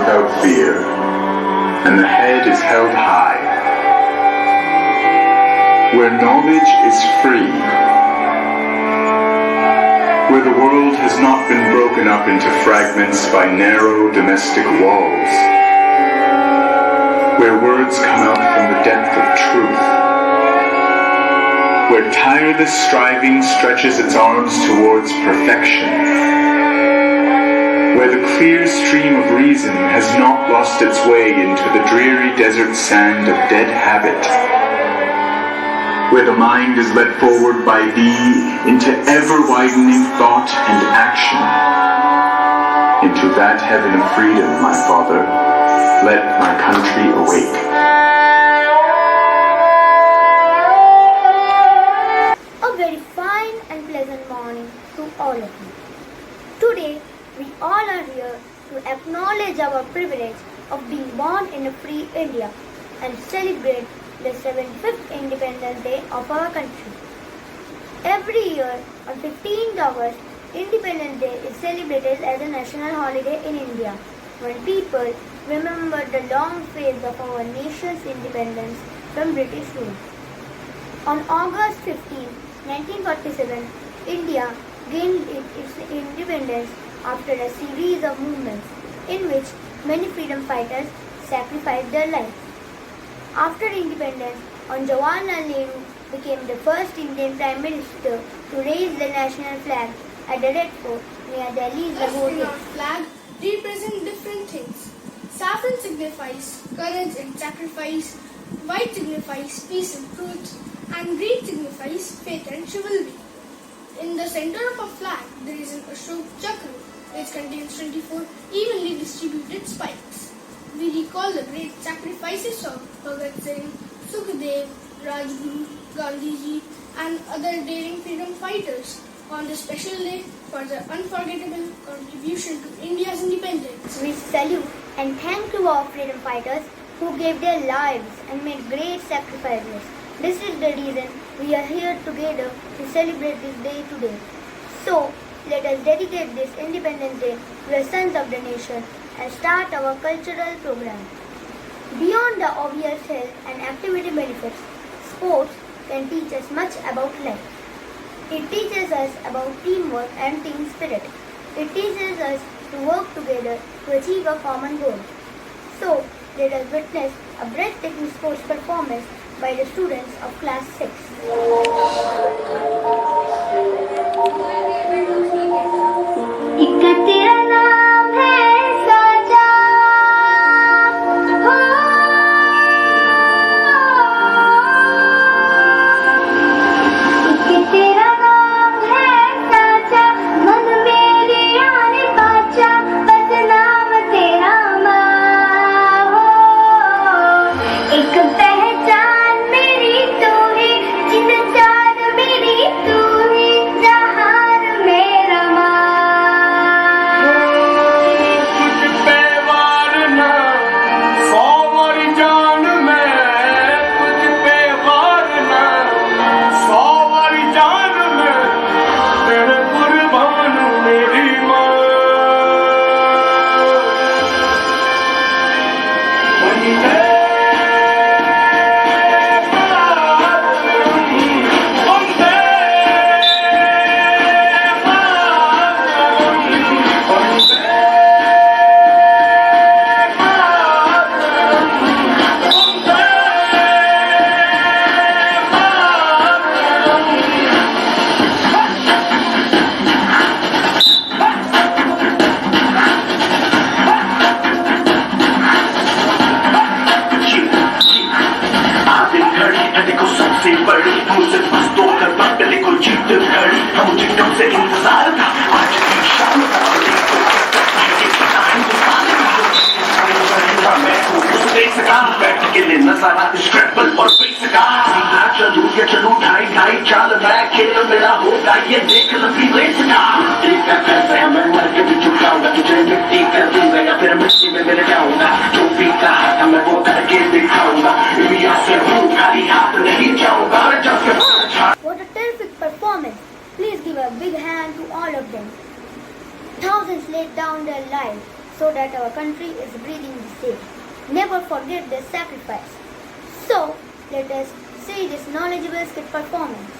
without fear, and the head is held high. Where knowledge is free, where the world has not been broken up into fragments by narrow domestic walls, where words come out from the depth of truth, where tireless striving stretches its arms towards perfection, where the clear stream of reason has not lost its way into the dreary desert sand of dead habit, where the mind is led forward by thee into ever-widening thought and action. Into that heaven of freedom, my Father, let my country awake. A very fine and pleasant morning to all of you. Today, we all are here to acknowledge our privilege of being born in a free India and celebrate the 75th Independence Day of our country. Every year, on 15th August, Independence Day is celebrated as a national holiday in India, when people remember the long phase of our nation's independence from British rule. On August 15, 1947, India gained its independence after a series of movements in which many freedom fighters sacrificed their lives. After independence, Jawaharlal Nehru became the first Indian Prime Minister to raise the national flag at the Red Fort near Delhi's Lahore. The flag represents different things. Saffron signifies courage and sacrifice, white signifies peace and truth, and green signifies faith and chivalry. In the center of a flag, there is an Ashok Chakra, which contains 24 evenly distributed spikes. We recall the great sacrifices of Bhagat Singh, Sukhdev, Rajguru, Gandhiji, and other daring freedom fighters on this special day for their unforgettable contribution to India's independence. We salute and thank to our freedom fighters who gave their lives and made great sacrifices. This is the reason we are here together to celebrate this day today. So, let us dedicate this Independence Day to the sons of the nation and start our cultural program. Beyond the obvious health and activity benefits, sports can teach us much about life. It teaches us about teamwork and team spirit. It teaches us to work together to achieve a common goal. So, let us witness a breathtaking sports performance by the students of class 6. चलू ढाई ढाई चाल मैं खेल मेरा होगा ये देख लंबी रेस का एक फैसला है मैं मर के भी चुकाऊंगा तुझे मिट्टी कर दूंगा या फिर मिट्टी में मिल जाऊंगा जो भी कहा था मैं वो करके दिखाऊंगा इंडिया से हूँ खाली हाथ नहीं जाऊंगा What a terrific performance! Please give a big hand to all of them. Thousands laid down their lives so that our country is breathing safe. Never forget their sacrifice. So, let us see this knowledgeable skit performance.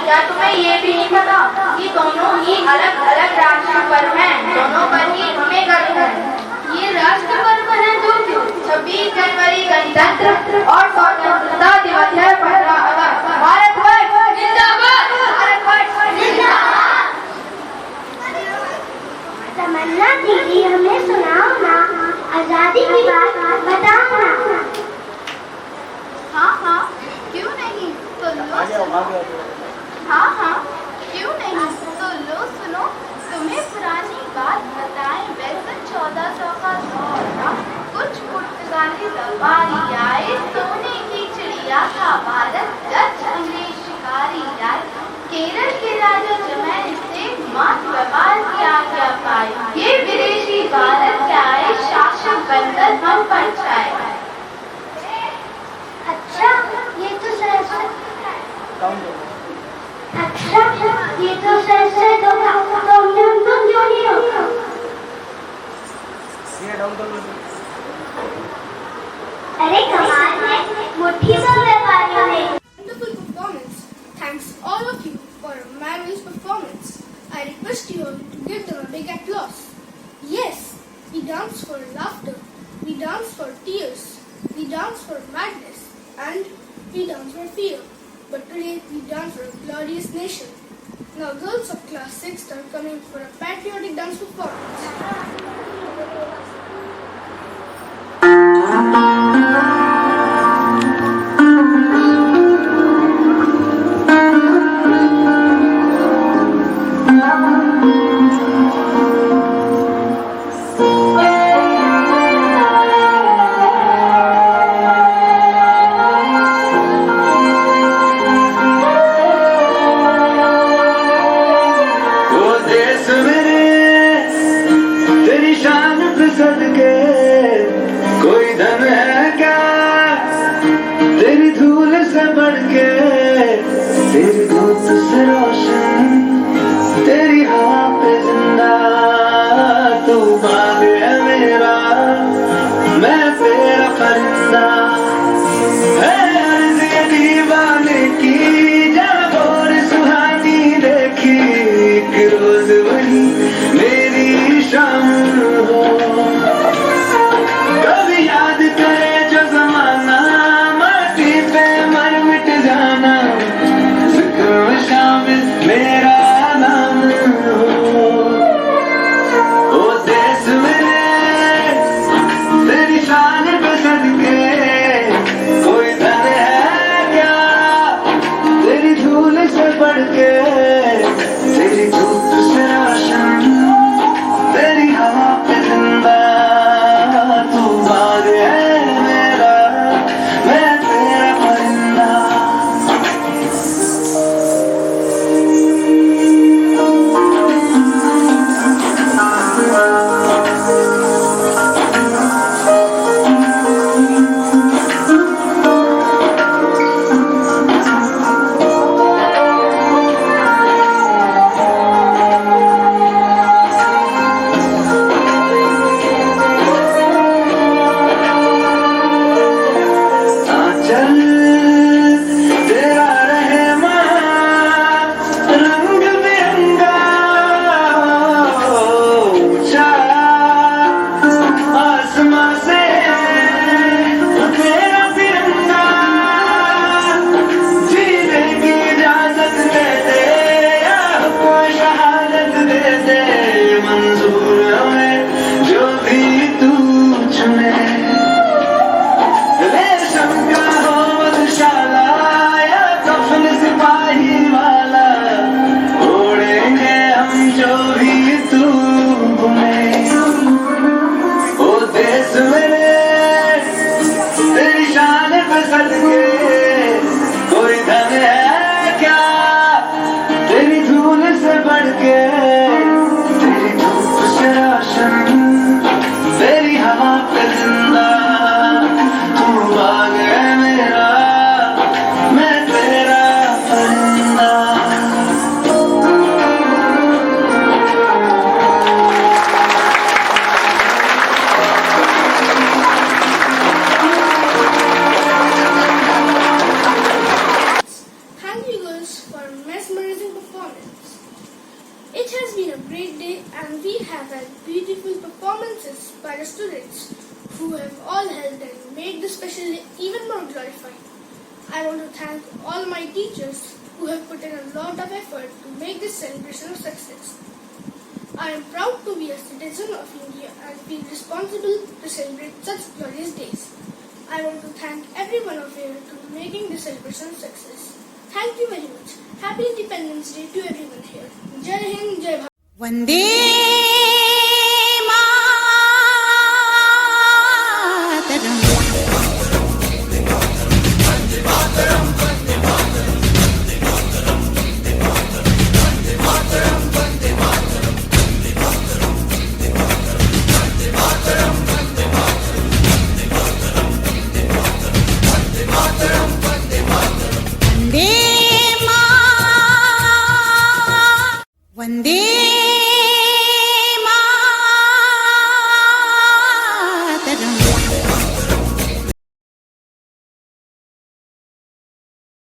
क्या तुम्हें ये भी नहीं पता कि दोनों ही अलग अलग राष्ट्र पर्व हैं, दोनों पर ही हमें गर्व है। ये राष्ट्र पर्व है जो 26 जनवरी गणतंत्र और स्वतंत्रता दिवस है 15 अगस्त। भारतवर्ष जिंदाबाद, भारतवर्ष जिंदाबाद। तमन्ना दीदी हमें सुनाओ ना, आजादी की बात बताओ ना। हाँ हाँ क्यों नहीं, तो लो हाँ हाँ क्यों नहीं, तो लो सुनो, तुम्हें पुरानी बात बताएं। वैसे 1400 का दौर था, कुछ पुर्तगाली सवारी आए, सोने की चिड़िया था भारत, डच अंग्रेज शिकारी आए, केरल के राजा जमैन से मात्र व्यापार की आज्ञा पाई, ये विदेशी भारत के आए, शासक बनकर हम पर छाए। अच्छा ये तो सरसों अच्छा ये तो सरसों होगा, तो हमने उनको क्यों नहीं रोका? अरे कमाल है, Wonderful performance. Thanks all of you for a marvelous performance. I request you all to give them a big applause. Yes, we dance for laughter, we dance for tears, we dance for madness, and we dance for fear. But today we dance for a glorious nation. Now girls of class 6 are coming for a patriotic dance performance. By the students who have all helped and made this special day even more glorified. I want to thank all my teachers who have put in a lot of effort to make this celebration a success. I am proud to be a citizen of India and feel responsible to celebrate such glorious days. I want to thank every one of you to making this celebration a success. Thank you very much. Happy Independence Day to everyone here. Jai Hind, Jai Bharat. Vande Vande